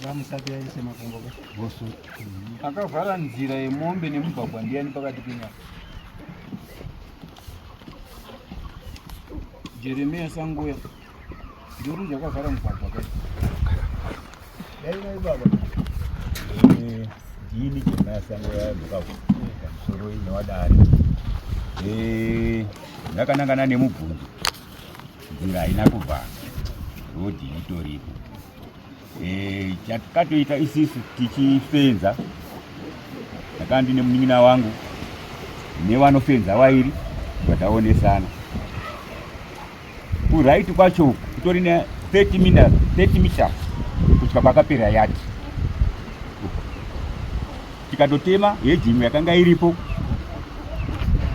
Akamusapi aise makumbo boso akavhara nzira yemombe nemugwagwa ndiani pakati penyama. Jeremiah Sangoya ndiri zvakavhara mugwagwa kai dai baba ndini Jeremiah Sangoya mugwagwa pamusoro inowadari ndakanangana nemubvunzo nzira haina kuvhara rodhi itoripo. Chatakatoita isisu tichifenza ndakanga ndine munin'ina wangu nevanofenza vairi vataonesana kuraiti kwacho kutori ne 30 meters kusvika kwakapera yati tikatotema hejimu yakanga iripo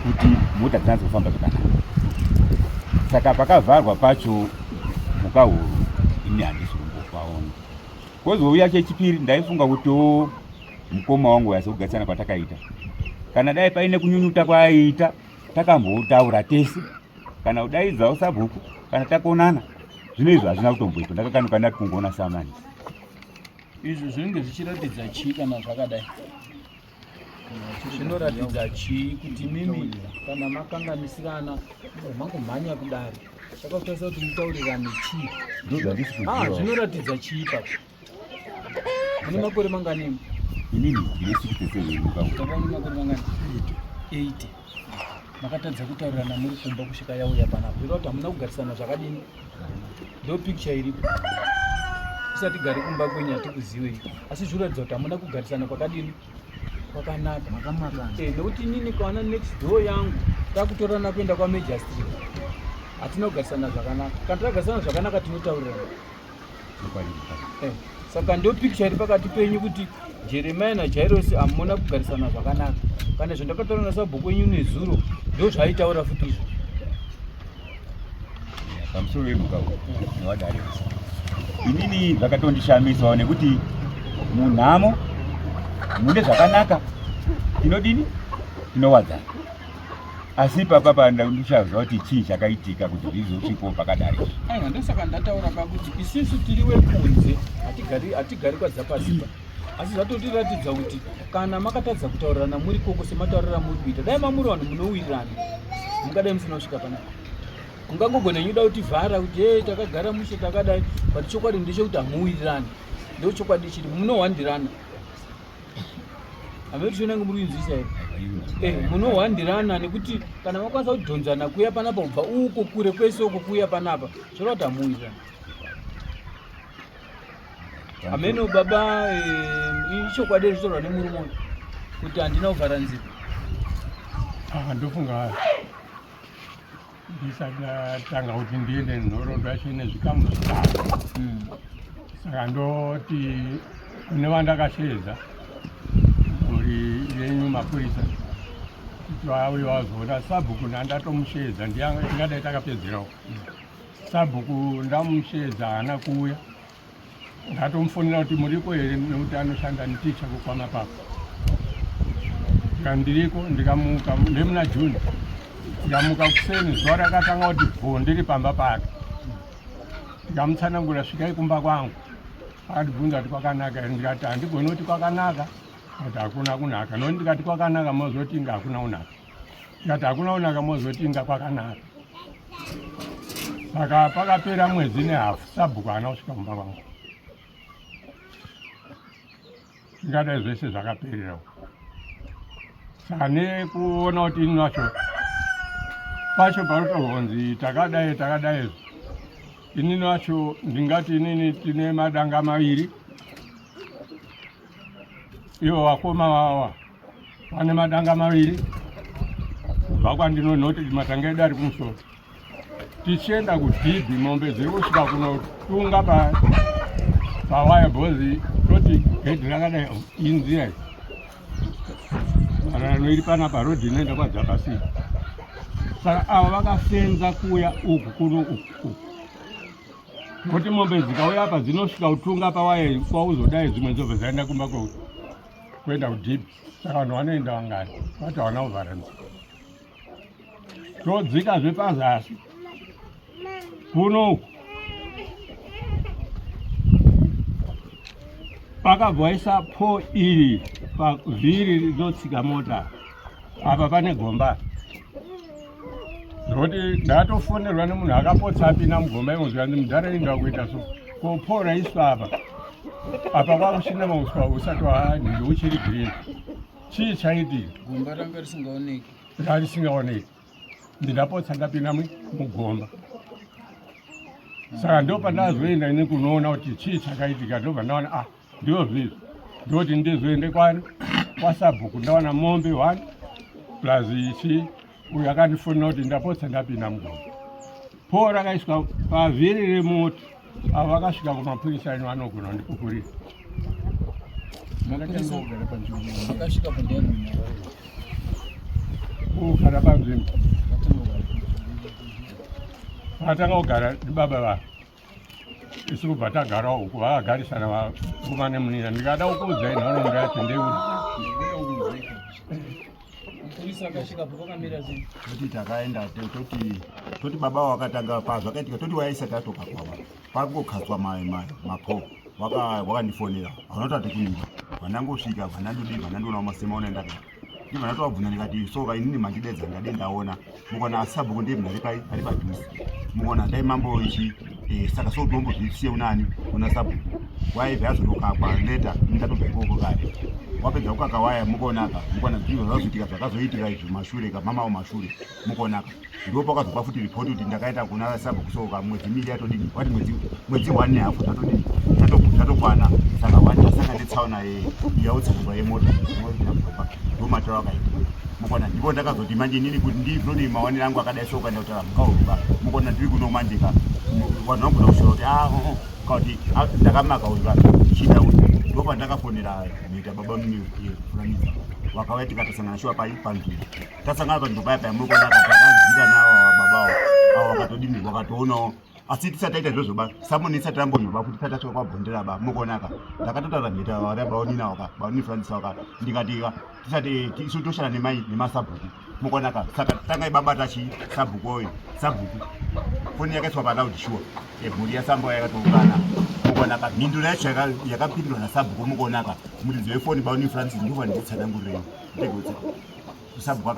kuti mota dzinazofamba zvakanaka. Saka pakavharwa pacho mukahuru ini handisi kumbopaona. Kozouya chechipiri ndaifunga kuti mukoma wangu yasokugarisana kwatakaita kana dai paine kunyunyuta kwaaiita takambotaura tese kana kudaidzawo sabhuku kana takonana zvino izvo hazvina kutomboitwa. Ndakakanuka ndati kungoona samani. Izvo zvinenge zvichiratidza chii kana zvakadai? Zvinoratidza chii kuti mimi kana makanganisirana mangomhanya kudari takakutaurisa kuti mutaurirane chii? Zvinoratidza chii papo? Mune makore mangani? Inini ndine 67 mukauka. Takani makore mangani? 8. Makatadza kutaurirana muri kumba kusvika yauya panapa. Zvireva kuti hamuna kugarisana zvakadini? Ndo picture iripo. Usati gari kumba kwenyu hatikuziwei. Asi zvinoratidza kuti hamuna kugarisana kwakadini? Kwakanaka. Nokuti inini kawana next door yangu takutorana kuenda kwaMajor Street. Hatina kugarisana zvakanaka. Kana tagarisana zvakanaka tinotaurirana. Saka ndo picture iri pakati penyu kuti Jeremiah naJairos hamuna kugarisana zvakanaka. Kana zvandakataura nasabhuku wenyu nezuro ndo zvaitaura futi izvo. Pamusoro wemugwagwa newadari inini zvakatondishamisawo nekuti munhamo mune zvakanaka tinodini tinowadzana. Asi papapa ndichavza kuti chii chakaitika kuti rizosvikawo pakadari. Aiwa ndosaka ndataura pakuti isusu tiri wekunze hatigari kwadzapasipa. Asi zvatotiratidza kuti kana makatadza kutaurirana muri koko semataurira muri kuita dai mamuri vanhu munowirirana mungadai musina kusvika panapa. Ungangogona nyuda kuti vhara kuti takagara mushe takadai but chokwadi ndechekuti hamuwirirani. Ndo chokwadi chiri munohwandirana. Hameti shonange muri kunzwisisa here? Munohwandirana nekuti kana makwanisa kudhonzana kuya panapa kubva uko kure kwese uko kuya panapa zvoreva kuti hamuwirirani. Ameno baba ichokwadi ritorwa nemurume kuti handina kuvhara nzira. Ndofunga ndisatanga kuti ndiende nhoroondo yacho ine zvikamu zvitatu. Saka ndoti kune vandakashedza muri yenyu mapurisa kuti vauye vazoona sabhuku ndandatomushedza ndingadai takapedzerawo. Sabhuku ndamushedza haana kuuya. Ndatomufonera kuti muriko here nekuti anoshanda neticha kukwama papo. Ndiriko ndikamuka ndemuna June. Ndikamuka kuseni zuva rakatanga kuti bho ndiri pamba pake. Ndikamutsanangura svikai kumba kwangu. Akandibvunza kuti kwakanaka here. Ndikati handigoni kuti kwakanaka kuti hakuna kunaka. Nokuti ndikati kwakanaka mozoti inga hakuna kunaka. Ndikati hakuna kunaka mozoti inga kwakanaka. Saka pakapera mwedzi nehafu sabhuku haana kusvika kumba kwangu. Ndingadai zvese zvakapererawo. Saka nekuona kuti ini wacho pacho panotohonzi takadai inini wacho ndingati inini tine madanga maviri. Ivo vakoma vava vane madanga maviri. Kubva kwandinoti matanga edu ari kumusoro. Tichienda kudhibhi mombe dziri kusvika kunotunga pawaya bhozi toti gedhi rakadai inzira iyi. Mararano iri panapa rodhi inoenda kwaDzabasi. Saka ava vakafenza kuya uku kuno uku. Kuti mombe dzikauya apa dzinosvika kutunga pawaya kwauzodai dzimwe dzobva dzaenda kumba kuenda kudhibhi. Saka vanhu vanoenda vangani vati havana kuvhara nzira. Todzikazve pazasi kuno pakabvaisa po iri pavhiri rinotsika mota apa pane gomba zvokuti ndatofonerwa nemunhu akapotsa apinda mugomba imo zvikanzi muntaraunda kuita so ko po raiswa apa kwakuchina mauswa usati wahandi uchiri girini. Chii chaitika? Gomba ranga risingaoneki. Risingaoneki. Ndinapotsa ndapinda mugomba. Saka ndo pandazoenda ine kunoona kuti chii chakaitika, ndobva ndaona ndizvo zvizvo ndoti ndizoende kwaSabhuku ndaona mombe 1 plus ichi uyo akandifonera kuti ndapotsa ndapinda mugomba. Po rakaiswa pavhiri remoto avo vakasvika kumapurisa ino vanogona kundipukurira. Makasvika pandiyani kugara panzvimbo vakatanga kugara ndibaba vanhu isu kubva tagarawo uku vakagarisana vakomana nemunina. Ndikada kukuudzai nharaunda yacho ndeuri mapurisa akasvika pakamira sei kuti takaenda toti baba wakatanga pazvakaitika toti waisati atoka kwava pakungokatswa mapo wakandifonera vanotati kunima vanangosvika vanandoona masema unaenda kai ndibva ndatovabvunza ndikati soka inini mandidedza ndade ndaona mukona aSabhuku ndebva ari padhuze mukona dai mambo ichi saka sotombozvisiye unani una Sabhuku waibva yazotokakwa leta ndatobva ikoko kare wapedza kukaka waya mukonaka mukona zvinhu zvazoitika zvakazoitika izvo mashure kamamawo mashure mukonaka ndipo pakazopa futi ripoti kuti ndakaita kuna Sabhuku soka mwedzi miri yatodini wati mwedzi 1.5 zvatokwana saka wandasanga ndetsaona yautsanirwa yemota ndomataura akaita mukona ndipo ndakazoti manje inini kuti ndinodi maonero angu akadai soka ndautaura mukaurwa mukona ndiri kuno manje vanhu vangona kushora kuti kuti ndakamaka urwa chida uyu ndopa ndakafonera nita baba mufuraniza wakauya tikatasangana shuwa panzvimbo tasangana panzvimbo paya mukonaka takadzira navo babawo avo wakatodini wakatoonawo asi tisati taita izvozvo ba samoni isati tambonyoba kuti tisati tasvika kwabhondera ba mukonaka ndakatotaura nheta vabaonina baonifuraniza waka ndikatika tisati isu toshana nemasabhuku mukonaka saka tangai babata Sabhuku oyo Sabhuku foni yakaiswa palaudi shuwa mhuri yaSambo yakatokana mukonaka mhinduro yacho yakapindwa naSabhuku mukonaka muridzi wefoni baoni Francis ndova ndikutsanangurira ndegotsa Sabhuku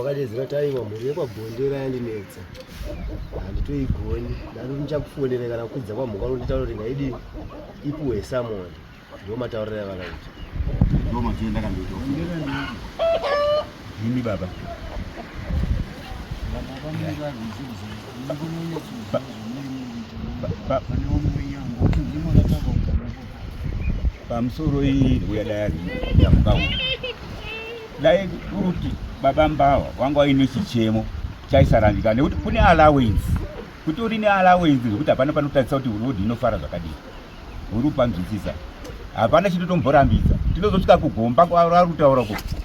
akati zinotaiwa mhuri yekwabhondera yandinetsa handitoigoni ndati ndichakufonera kana kudza kwamhuka nonditaura kuti ngaidi ipuwe Samoni ndomataurira vakaita ndomadziyo ndakandoita mimi baba pamusoro iyi uyadaya yamukawu dai kuti baba mbawa wanga waine chichemo chaisarangika nekuti kune allowance kuti uri neallowance zvokuti hapana panotarisa kuti urodi inofara zvakadii uri upanzwisisa hapana chitotomborambidza tinozosvika kugomba kwaari kutaura kuti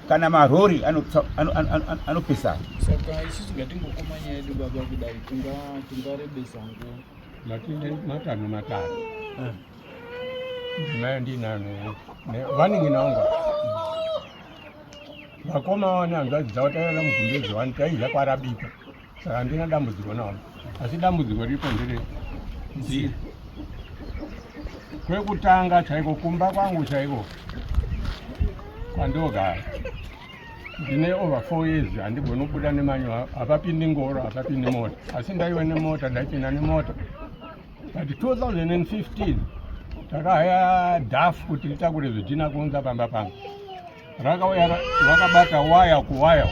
kana marori anopesana saka isusu ngatingokomanya yedu baba kudai tingarebesa nguo matine matano ndinano vaningi naunga vakoma wane hanzvadzi dzavo taenda mugumbezi wani taidya kwarabika saka handina dambudziko navo asi dambudziko riripo ndere nzira kwekutanga chaiko kumba kwangu chaiko kwandogara ndine over 4 years handigoni kubuda nemanyo hapapindi ngoro hapapindi mota asi ndaiwe nemota ndaipinda nemota but 2015 takahaya dhafu kuti ritakure zvidhina kuunza pamba pangu rakauya rakabata waya kuwaya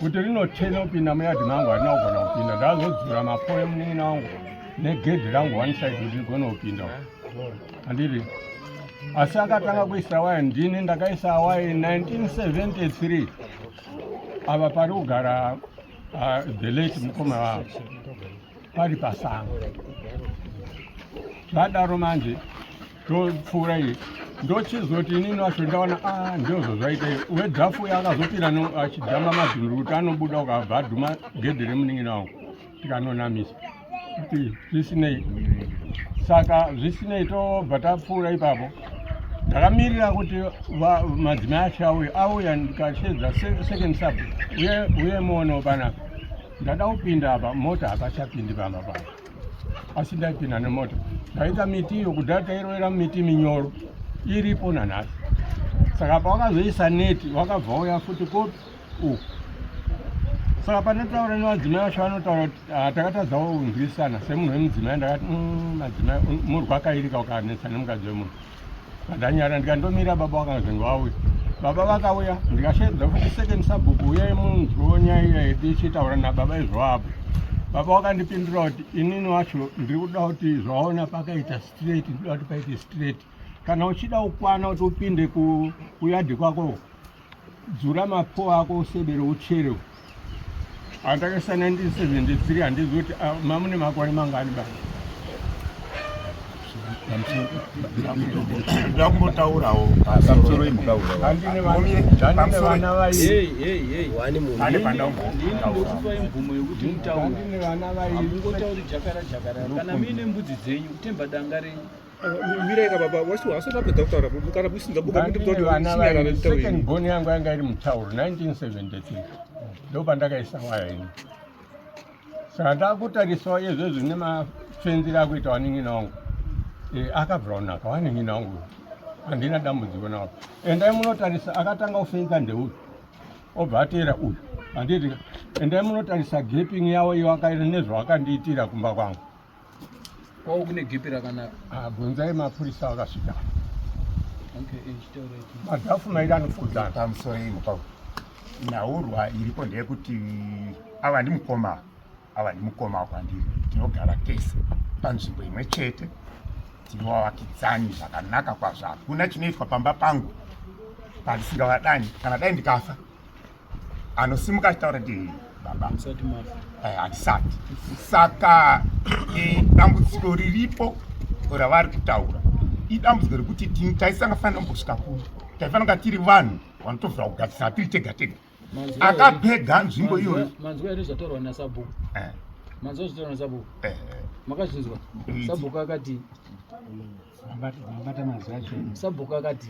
kuti rinotene kupinda muyadhi mangu harina kugona kupinda ndazodzura mapoe munina wangu negedhi rangu one side kuti rigone kupinda handiri asi akatanga kuisa waya ndini ndakaisa waya 1973 apa pari kugara the late mukoma wavo pari pasango zvadaro manje topfuura iyi ndochizoti inini wacho ndaona ndizvo zvaita wedhafu yakazopinda achidhamba madhumuri kuti anobuda ukabva adhuma gedhi remuningina wangu tikanonamisa kuti zvisinei saka zvisinei tobva tapfuura ipapo ndakamirira kuti madzimai acho auya ndikachedza second sub uye muonewo panapa ndada kupinda apa mota hapachapindi pamba papa asi ndaipinda nemota. Ndaita miti iyo kudhaya tairovera miti minyoro iripo nanhasi. Saka pawakazoisa neti wakabva uya futi kopi uku. Saka pandataura nevadzimai vacho vanotaura kuti takatadzawo kunzwisana semunhu wemudzimai. Ndakati madzimai muri kwakairika ukanetsa nemukadzi wemunhu. Pandanyara ndikandomira baba vakazenge vauya. Baba vakauya ndikashedza futi second sabhuku uyai munzwewo nyaya yedu ichitaura nababa izvoapo. Baba vakandipindura kuti inini wacho ndiri kuda kuti zvaona pakaita straight, ndinoda kuti paite straight. Kana uchida kukwana kuti upinde kuyadhi kwako dzura mapo ako usebere uchere. Andakaisa 1973 handizi kuti mamune makore mangani baba. ndakumbotaurawo pamusoro imukaura Handine vana vairi. wani munhu ndinokupa imvumo yokuti mutaure. Handine vana vairi. Hamungotauri jakara. Kana muine mbudzi dzenyu kutemba danga renyu. Mireka baba wasitapedza kutaura kana musinza buka kuti Handine vana vairi. Second born yangu yanga iri Mutauro 1973. Ndo pandakaisa waya ini. Saka ndakutarisawo izvozvo nemafenzero akuita waning'ina wangu. Akabva kunaka waning'ina wangu. Handina dambudziko nawo. Endai munotarisa akatanga kufenza ndeuyu. Obva atera uyu. Handiti endai munotarisa gaping yawo iyo akaita nezvawakandiitira kumba kwangu. Kwao kune gipi rakanaka. Bvunzai mapurisa vakasvika. Okay, chitaure. Madhafu maida anofudzana. pamusoro imukaura nhaurwa iripo ndeyekuti ava ndimukoma kwandiri tinogara tese panzvimbo imwe chete tinovavakidzani zvakanaka kwazvo hakuna chinoitwa pamba pangu pandisingavadani kana dai ndikafa anosimuka achitaura ndi baba Musati mafa. handisati saka dambudziko riripo ravari kutaura idambudziko rekuti taisangafanira kumbosvika kuno taifanira kunga tiri vanhu vanotovhura kugadzira tiri tega tega akapega nzvimbo iyoyo. Manzwa ere zvataurwa naSabhuku? Manzwa zvataurwa naSabhuku? Makazvinzwa? Sabhuku akati Sabhuku akati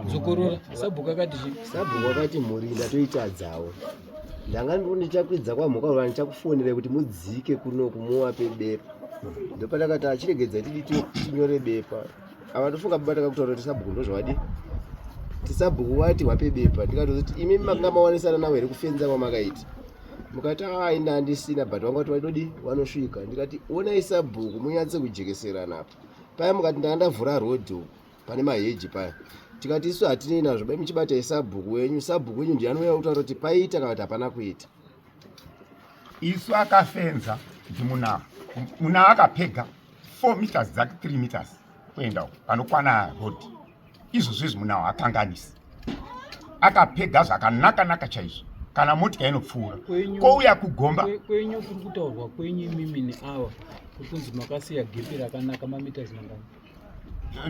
Zukurura. Sabhuku akati sabhuku akati murinda toitadzawo ndanga ndichakwidza kwamhuka ndichakufonera kuti mudzike kunoku muwape bepa ndopatakati achiregedza tidi tinyore bepa ava ndofunga baba takakutaura kuti sabhuku ndozvawadi tisabhuku wati wape bepa ndikatoti imi makanga mawanisana nawo here kufenza kwamakaita mukati aina handisina but wanga kuti wadodi wanosvika ndikati onai sabhuku munyatse kujekeserana apa paya mukati ndanga ndavhura rodho pane maheji paya tikati isu hatinei nazvo bai muchibatai sabhuku wenyu ndiye anouya kutaura kuti paita kana kuti hapana kuita. Isu akafenza kuti muna akapega 4 meters dzake 3 meters kuenda panokwana rodhi izvozvo izvi munawo akanganisi akapega zvakanaka chaizvo kana motika inopfuura kouya kugomba kwenyu kuri kutaurwa kwenyu imimi neawa kuri kunzi makasiya gepi rakanaka mamita zimangani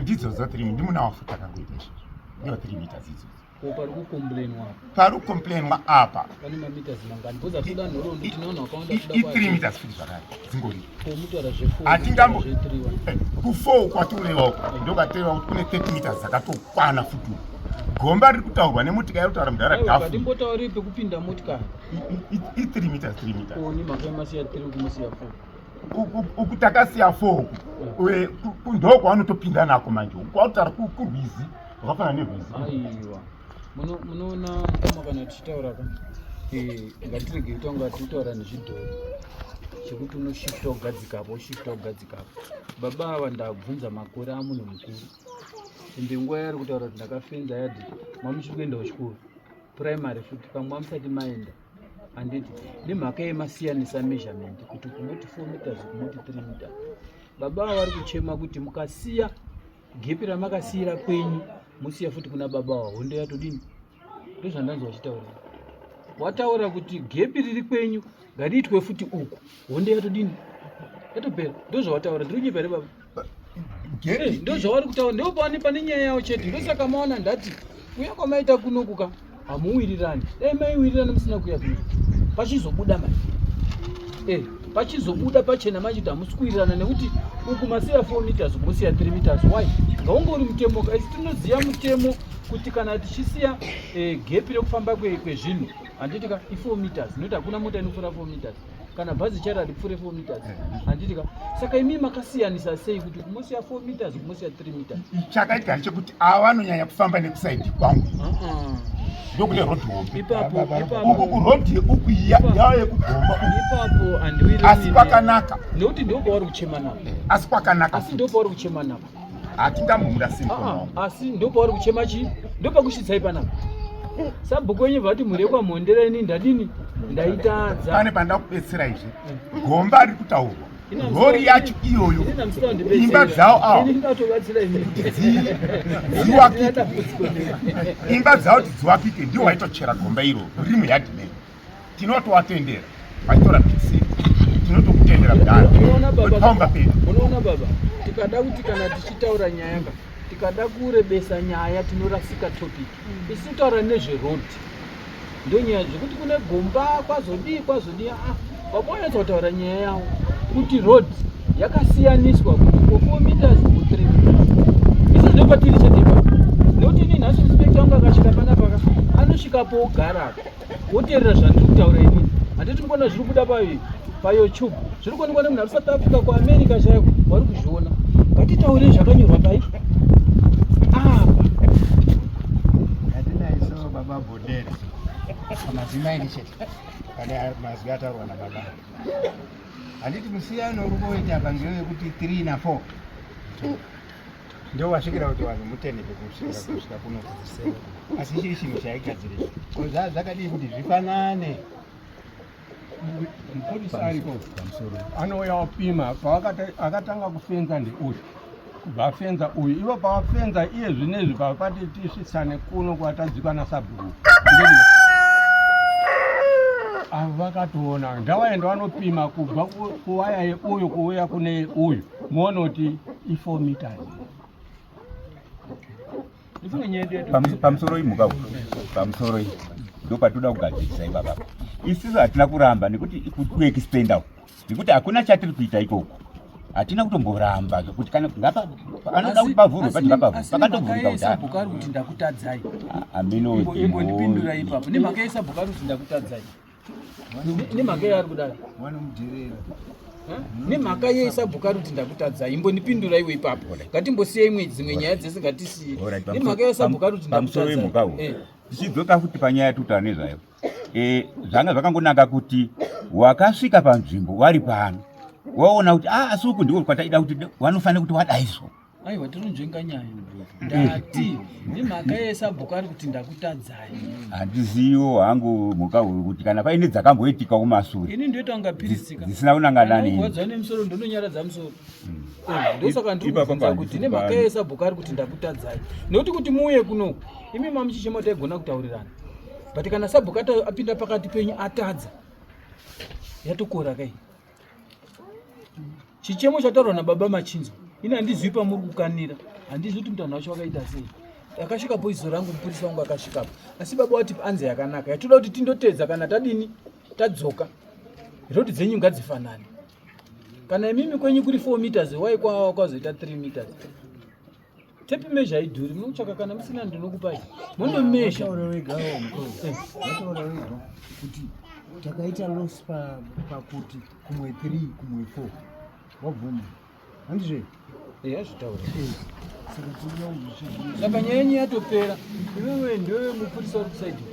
ndidzodzo 3 ndimunawo futi akangoita izvozvo ndiwo 3 meters idzodzo pari kukomplainwa apa pane mamita zimangani bhoza toda nhoroondo tinoona wakaunda i3 meters futi zvakare dzingori komutaura zve4 hatingambo zve3 ku4 kwatiurewa uko ndokateerwa kuti kune 30 meters dzakatokwana futi gomba riri kutaurwa nemotika iri kutaura mudhara gafu ndimbotauri pekupinda motikari i3 meters 3 meters oni makaimasiya 3 kumasiya 4 uku takasiya 4 uku ndo kwavanotopinda nako manje kwakutaura kurwizi rwakafanana nerwizi aiwa munoona kama kana tichitaura ka ngatirege kutonga titaura nezvidhori chekuti unoshifta kugadzikapo baba ava ndabvunza makore amunhu mukuru ende nguva yari kutaura kuti ndakafenza yadhi mamuchiri kuenda kuchikuru primary futi pamwe mamusati maenda handiti nemhaka yemasiyanisa measurement kuti kumoti 4 meters kumoti 3 meters baba ava vari kuchema kuti mukasiya gepi ramakasiyira kwenyu musiya futi kuna baba wavo hondo yatodini ndozvandanzi wachitaura wataura kuti gepi riri kwenyu ngariitwe futi uku hondo yatodini yatopera ndozvawataura ndiri kunyepere baba ndozvavari kutaura ndo pane nyaya yavo chete ndosaka maona ndati kuya kwamaita kunokuka hamuwirirani dai maiwirirani musina kuya kuno pachizobuda mai pachizobuda pachena machiti hamusi kuwirirana nekuti uku masiya 4 meters musiya 3 meters why ngaungori mutemo asi tinoziva mutemo kuti kana tichisiya gepi rekufamba kwezvinhu handiti ka i4 meters nokuti hakuna mota inopfuura 4 meters kana bhazi charo haripfuure 4 meters handiti ka saka imi makasiyanisa sei kuti kumosiya 4 meters kumosiya 3 meters chakaitika ndechekuti ava vanonyanya kufamba nekusaidhi kwangu ndokuti rodhi hombe uku kurodhi uku yava yekugomba ipapo handiwiri asi kwakanaka nekuti ndo pauri kuchema napo asi kwakanaka asi ndo pauri kuchema napo hatingambomura simple asi ndo pauri kuchema chii ndo pakushitsai panapa sabhuku wenyu vati mhuri yekwamhondereni ndadini ndaitadza pane panda kubetsera izvi gomba ari kutaurwa rori yacho iyoyo imba dzavo dziwakike imba dzavo kuti dziwakike ndiwo waitochera gomba iro riri muyadhimeni tinotovatendera vachitora pikiseni tinotokutendera kudhara pedu. Unoona baba, tikada kuti kana tichitaura nyaya nga tikada kurebesa nyaya tinorasika topic isitaura nezveroad ndo nyaya zvekuti kune gomba kwazodii wabonetsa kutaura nyaya yawo kuti road yakasiyaniswa kuti 4 meters ku 3 meters isi ndo patiri chetepa nekuti ini nhasi inspector wangu akasvika panapa anosvikapo ogara woteerera zvandiri kutaura inini handiti ndikuona zviri kuda payoutube zviri kuonekwa nemunhu ari South Africa kuAmerica chaiko vari kuzviona ngatitaure zvakanyorwa pai apa hatinaiso baba Bodera madzimai nechete kana mazwi ataurwa nababa handiti musiyano uri kuita apa ngewekuti 3 na 4 ndo wasvikira kuti vanhu mutende pekusvika kuno asi chiri chinhu chaigadzirisa ko zvakadii kuti zvifanane. Mupurisa ariko anouya opima paakatanga kufenza ndeuyu kubva afenza uyu ivo pavafenza iye zvinezvi pavapati tisvitsane kuno kwatadzikwa nasabhuku avo vakatoona ndavaenda vanopima kubva kuwaya yeuyu kuuya kune uyu muone kuti i4 meters pamusoro imuka pamusoro iyi ndopatoda kugadzirisa ivava isiso hatina kuramba nekuti kuexpenda nekuti hakuna chatiri kuita ikoko hatina kutomboramba kuti kana anoda kuti pavhurwe pakatobvurika kutari kuti ndakutadzai aminoimbondipindura ipapo nemhaka yesabhukari kuti ndakutadzai nemhaka yaari kudaro nemhaka yesabhukari kuti ndakutadzai imbondipindura iwe ipapo ngatimbosiya imwe dzimwe nyaya dzese ngatisiye nemhaka yesabhukari kuti ndakutadzai tichidzoka futi panyaya yatutaura nezvayo zvanga zvakangonaka kuti wakasvika panzvimbo wari pano waona kuti asi uku ndiko kwataida kuti wanofanira kuti wadaizvo aiwa tironzvenga nyaya ndati nemhaka yesabhukari kuti ndakutadzai handizivo hangu mhuka kuti kana paine dzakamboitika kumashure ini ndoita ungapirisika dzisina kunanganani wadza nemusoro ndononyaradza musoro ndosaka ndikubvunza kuti nemhaka yesabhukari kuti ndakutadzai nekuti kuti muuye kuno imi mamuchichema taigona kutaurirana but kana sabhukati apinda pakati penyu atadza yatokora kai chichemo chataurwa nababa Machinzwa ini handizivi pamuri kukanira handizivi kuti mutanhu wacho wakaita sei akasvikapo izo rangu mupurisa wangu akasvikapo asi baba wati anze yakanaka yatoda kuti tindotedza kana tadini tadzoka rodi dzenyu ngadzifanane kana imimi kwenyu kuri 4 meters waikwawa kwazoita 3 meters tepi measure haidhuri munotsvaka kana musina ndinokupai mundomesha kuti takaita loss pakuti kumwe 3 kumwe 4 wabvuma handizve yazvitaura saka nyaya yenyu yatopera iwewe ndewe mupurisa uri kusaidhi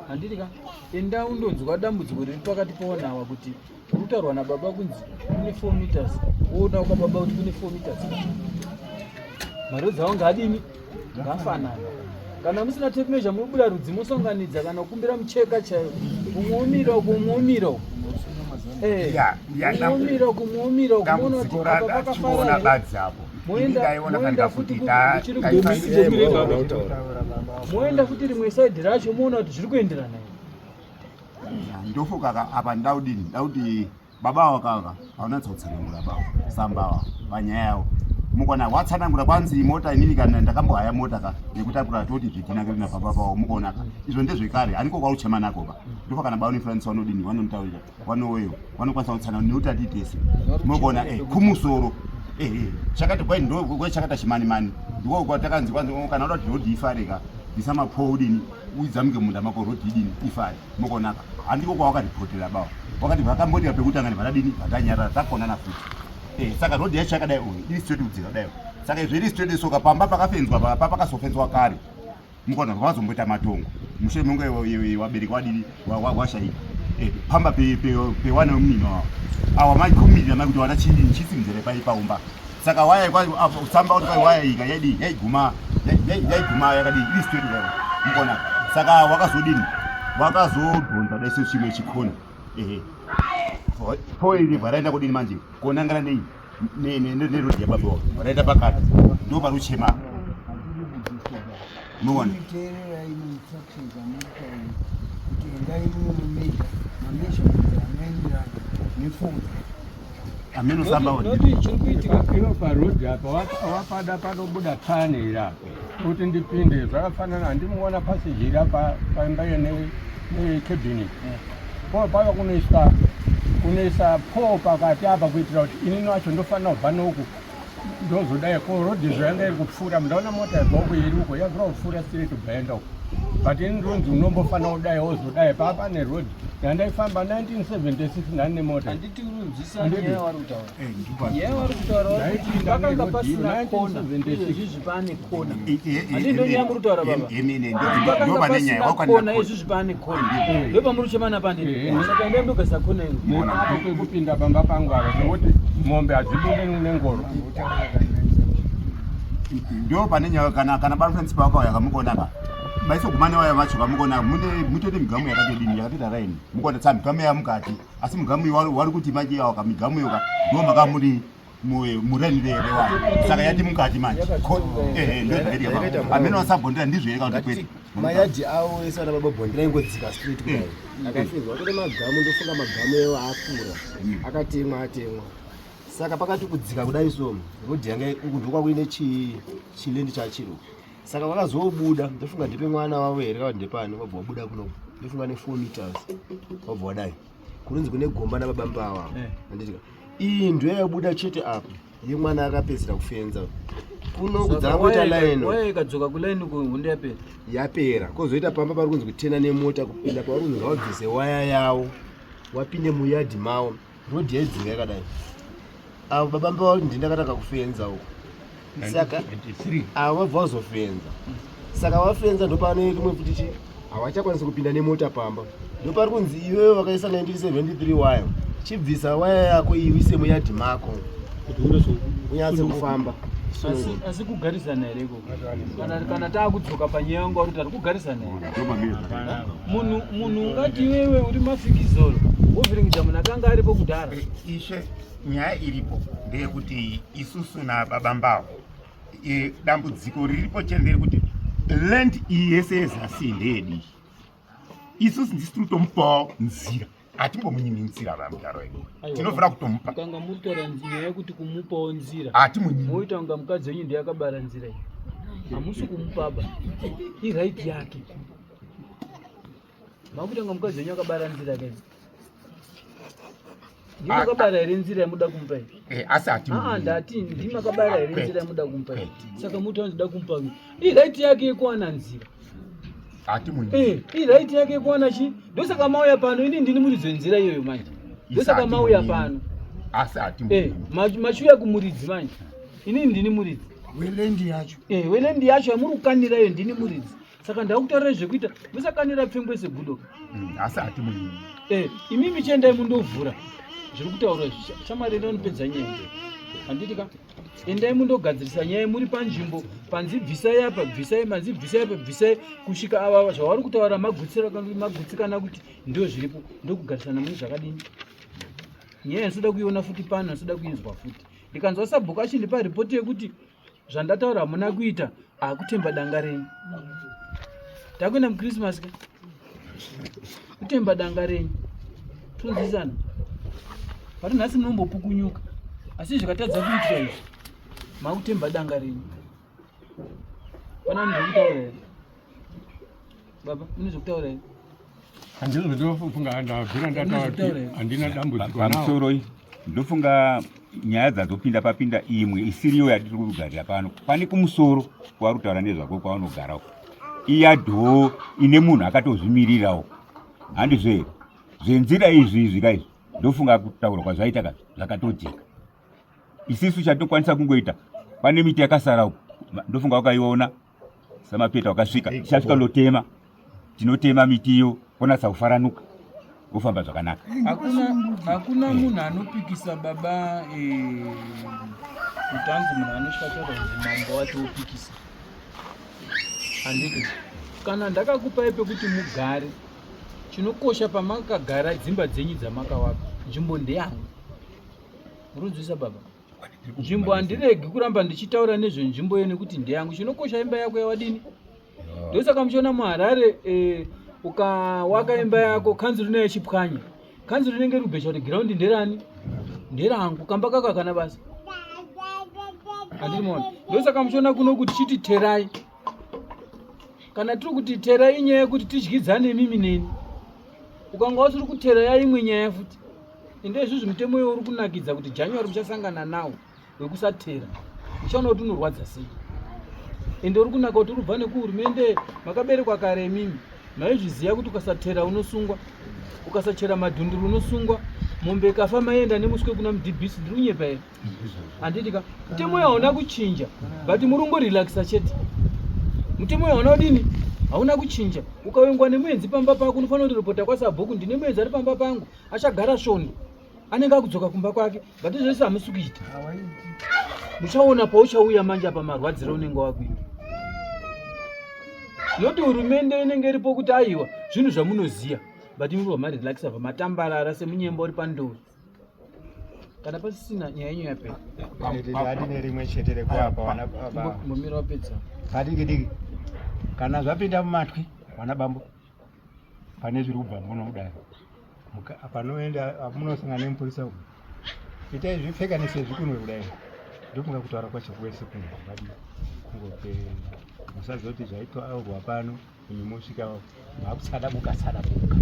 handiti ka enda undonzwa dambudziko riri pakati paonhawa kuti urikutaurwa nababa kunzi kune 4 meters woona kwababa kuti kune 4 meters mari dzavo ngadini ngafanana kana musina tape measure mubuda rudzi mosonganidza kana kukumbira mucheka chaiwo kumwomira kumuomira badzapo moenda futi rimwe saidhi racho moona kuti zviri kuenderana ndofoka apa ndaudini ndauti baba wakaka haunatsautsanangura baba sambawa panyaya yawo mukona watsanangura kwanzi mota inini kana ndakambohaya mota ka nekutakura toti zvitinakiri nababa pavo mukona ka izvo ndezvekare haniko kwauchema nako ka ndofa kana baba unefurandisa vanodini vanomutaurira vanoweyo vanokwanisa kutsana nekuti atitese mukona kumusoro chakati kwai ndo chakata chimanimani ndiko kwatakanzi kwanzi kana uda kuti rodhi ifare ka ndisamapodini uidzamuke munda mako rodhi idini ifari mukonaka handiko kwawakaripotera bawa wakati vakambotira pekutanga nevadadini vakanyarara takonana futi saka rodhi yacho yakadai uyu iri straight kudzika kudai saka izvo iri straight soka pamba pakafenzwa pakasofenzwa kare mukona vazomboita matongo mushure munge wabereki wadini washaika pamba pewana wemunino wavo awa maikomirira maikuti wana chisimzere paipaumba saka waya samba kuti kai waya ika yaiguma yakadii iri straight kudai mukona saka wakazodini wakazodhonza daise chimwe chikona poiri varaenda kudini manje konangana nei nerodhi yababa varaenda pakati ndo paruchema muona ino parodhi apa wapada panobuda tani irapo kuti ndipinde zvakafanana handimuona pasijira paimba nekebhini po pava kunoisa po pakati apa kuitira kuti inini wacho ndofanira kubva noku ndozodai ko rodhi zvoyanga iri kupfuura mundaona mota yabva iri uko yavira kupfuura straight kubva yenda uko but ini ronzi unombofanira kudai wozodai paa pane rodhi yandaifamba 1976 ndani nemota handiti urunzisa nyaya wari kutaura vakanga pasina kona izvizvi pane kona handii ndonyaya muri kutaura baba vakanga pasina kona izvizvi pane kona ndopamuri chemana pandii saka endai ndogasa kona ino apo kwekupinda pamba pangu apa nokuti mombe hadzibude nengoro ndo pane nyaya kana barufensi pawakauya kamukonaka maisogumane waya vacho kamukona mutoti migamu yakatodini yakatoita raini mukona tsa migamu yamukati asi migamu wari kuti manje yawo kamigamu yoka ndo maka muri murenire rewa saka yati mukati manje amene wasabhondera ndizvo yeka kuti kwete mayadhi awo ese ana baba bhondera ingodzika straight kudai akafirwa kune magamu ndofunga magamu ewo akura akatemwa saka pakati kudzika kudai so rodhi yanga ndokwa kuine chilendi chachiro saka wakazobuda ndofunga ndipe mwana wawo here kana ndepani wabva wabuda kuno ndofunga ne 4 meters wabva wadai kunonzi kune gomba nababamba awa anditika iyi ndo yabuda chete apa yemwana akapedzera kufenza kuno kudzanga kuita line waya ikadzoka kuline kuhunde yapera kozoita pamba pari kunzi kutena nemota kupinda pari kunzi ngawabvise waya yawo wapinde muyadhi mawo rodhi yaidzinga yakadai avo babamba wao ndindakataka kufenza uko saka ava vabva vazofenza saka wafenza ndopano tumwe futi havachakwanisi kupinda nemota pamba ndopari kunzi iwewe vakaisa 1973 waya chibvisa waya yako iyi uise muyadhi mako kuti unyatse kufamba asi kugarisana here iko kana taakudzoka panyaya yanga kuti tari kugarisana here munhu ungati iwewe uri mafikizoro wovhiringidza munhu akanga aripo kudhara ishe nyaya iripo ndeyekuti isusu nababambavo dambudziko riripo chendere kuti land iyi yese yezasi ndeyedi isusu ndisi tinotomupawo nzira hatimbomunyimi nzira vamutaro wedu tinofira kutomupa kanga mutaura nyaya yekuti kumupawo nzira hatimunyimi moita kunga mukadzi wenyu ndeyakabara nzira iyi hamusi kumupaba iraiti yake makuti kunga mukadzi wenyu akabara nzira kai ndimakabara here nzira yamuda kumupa iyi asi ndati ndimakabara here nzira yamuda kumupa iyi saka mutaura ndida kumupa iraiti yake yekuwana nzira iraiti yake yekuwana chi ndosaka mauya pano ini ndini muridzi wenzira iyoyo manje ndosaka mauya pano machuya kumuridzi manje ini ndini muridzi welendi yacho yamuri kukanira iyo ndini muridzi saka ndakutaurira zvekuita musakanira pfengwe segudoka imimi chiendai mundovhura zviri kutaura shamwari endai nyaya handitika endai mundogadzirisa nyaya muri panzvimbo panzi bvisai apa bvisai manzi bvisai apa bvisai kusvika ava zvavari kutaura magutsikana kuti ndo zviripo ndokugarisana muri zvakadini nyaya ndinoda kuiona futi pano ndinoda kuinzwa futi ndikanzwa sabhuku achindipa ripoti yekuti zvandataura hamuna kuita akutemba danga renyu takuenda mukrismas ka kutemba danga renyu tonzwisana pari nhasi munombopukunyuka asi zvikatadza kuitira izvi makutemba danga renyu pana munhu zvekutaura here baba mune zvekutaura here handizvo ndofunga ndabvira ndataura handina dambudziko pamusoro ndofunga nyaya dzadzopinda papinda imwe isiriyo yatiri kugarira pano pane kumusoro kwari kutaura nezvako kwavanogara iya dhoo ine munhu akatozvimirirawo. Handizvo here? Zvenzira izvi kaizvi ndofunga kutaura kwazvaita zvakatojeka. Isisu chatokwanisa kungoita, pane miti yakasara uko, ndofunga wakaiona samapeta wakasvika, tichasvika ndotema, tinotema miti iyo konatsa kufaranuka wofamba zvakanaka. Hakuna munhu anopikisa baba kutanzi munhu anosvika taura kuti mambo wacho opikisa. Handiti kana ndakakupai pekuti mugare, chinokosha pamakagara dzimba dzenyu dzamakavaka, nzvimbo ndeyangu. Muronzwisa baba? Nzvimbo handiregi kuramba ndichitaura nezvenzvimbo yenu kuti ndeyangu. Chinokosha imba yako yawadini. Ndosaka muchiona muHarare ukawaka imba yako kanzuru nayo chipwanya. Kanzuru inenge rubhesha kuti ground nderani? Nderangu. Kamba kaka kana basa. Handiri mona. Ndosaka muchiona kuno kuti chiti terai. Kana tiri kuti terai inyaya yekuti tidyidzane mimi neni. Ukanga usiri kutera yaimwe nyaya futi. Ende izvozvo mutemo uyo uri kunakidza kuti January muchasangana nawo wekusatera. Uchaona kuti unorwadza sei. Ende uri kunaka kuti urubva nekuhurumende makaberekwa kare mimi. Maizviziva kuti ukasatera unosungwa. Ukasachera madhunduru unosungwa. Mombe kafa maenda nemuswe kuna mudhibhisi ndiri kunyepa here. Handitika mutemo uyo hauna kuchinja, but murungo relaxa chete. Mutemo uyo hauna kudini? Hauna kuchinja. Ukawengwa nemuenzi pamba pako unofanira kuripota kwaSabhuku, ndine muenzi ari pamba pangu, achagara shoni. Anenge akudzoka kumba kwake, but zvese hamusi kuita. Muchaona pauchauya manje apa marwadziro unenge wakuita. Noti hurumende inenge iripo kuti aiwa zvinhu zvamunoziya, but muri vamarelaxa vamatambarara semunyemba uri pandoro. Kana pasisina nyaya yenyu yapera. Adine rimwe chete rekuapa wana baba. Mumira wapedza. Kadiki. Kana zvapinda mumatwi wana bambo. Pane zviri kubva muno kudai. Panoenda munosangana nemupurisa uko. Itai zvipfeka nesezvikunwe kudai. Ndofunga kutaura kwacho kwese kunge badi kungope musazoti zvaitwa aurwa pano kunyumosvika makusada mukasada muka.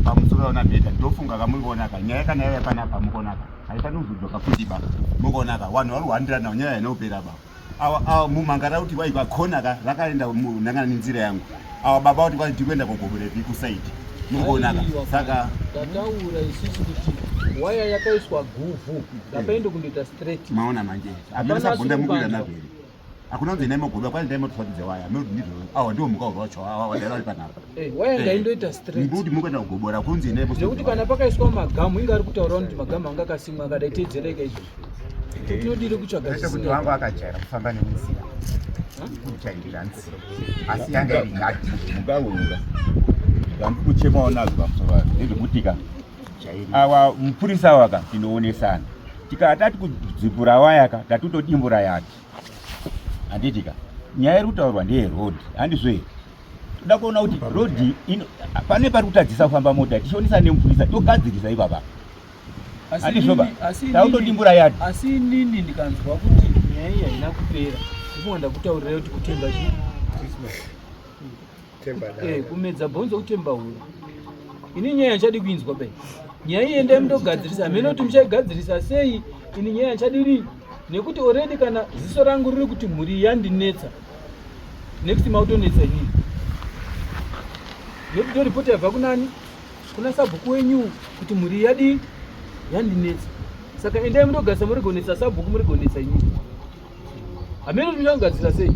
Pamusoro ona bhedha ndofunga kamuonaka nyaya kana yaya panapa mukonaka. Haifani kuzodzoka futi baba. Mukonaka vanhu vari kuhandirana nyaya inopera baba. Awa mumangara kuti vai vakonaka vakaenda munangana nenzira yangu. Awa baba kuti kwati kwenda kugoborepi kusaiti. Mukonaka. Saka tataura isisi kuti waya yakaiswa guvhu ngapaende kundoita straight. Maona manje. Apana bonda mukwira naveri. Hakuna nzene mogoba kwani ndimo tfatidze waya. Mudi ndizvo. Awa ndio mukaurwa wacho. Awa ndari panapa. Waya ngaindoita straight. Ngudi mukwenda kugobora kunzi ndemo. Nekuti kana pakaiswa magamu inga ari kutaura kuti magamu anga kasimwa akadai tedzereka izvo. Tinodire kutsvaga kuti wangu akajaira kufamba nemisika. Kuchairira nzira. Asi yanga iri ngati mukaurwa. Vandu kuchemawo nazo pamusoro ndezvekutika. Awa mupurisa waka tinoonesana. Tikatati kudzipura wayaka tatutodimbura yake. Handitika nyaya iri kutaurwa ndeye road. Handizvo here? Toda kuona kuti road pane pari kutadzisa kufamba mota tichionesa nemupurisa togadzirisa ipapa. Tautodimbura yadi. Asi inini ndikanzwa kuti nyaya iyi haina kupera. Ndifuna ndakutaurira kuti kutemba chii? Kumedza bhonzo kutemba huro. Ini nyaya yanchadi kuinzwa bai. Nyaya iyi endai mundogadzirisa. Hamene kuti muchaigadzirisa sei? Ini nyaya yanchadini? Nekuti already kana ziso rangu riri kuti mhuri yandinetsa. Next mautonetsa inini. Nekuti toripota yabva kunani? Kuna Sabhuku wenyu kuti mhuri yadi yandinetsa. Saka endai mundogadzirisa muri gonetsa Sabhuku muri gonetsa inini. Hamene kuti muchagadzirisa sei?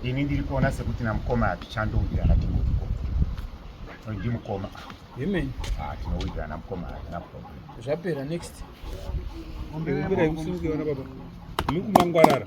Ini ndiri kuona sekuti namukoma atichandouira natimutiko. Ndimukoma. Amen. Tinouira namukoma hatina problem. Zvapera next. Mbira imusungi wana baba. Mukumangwarara.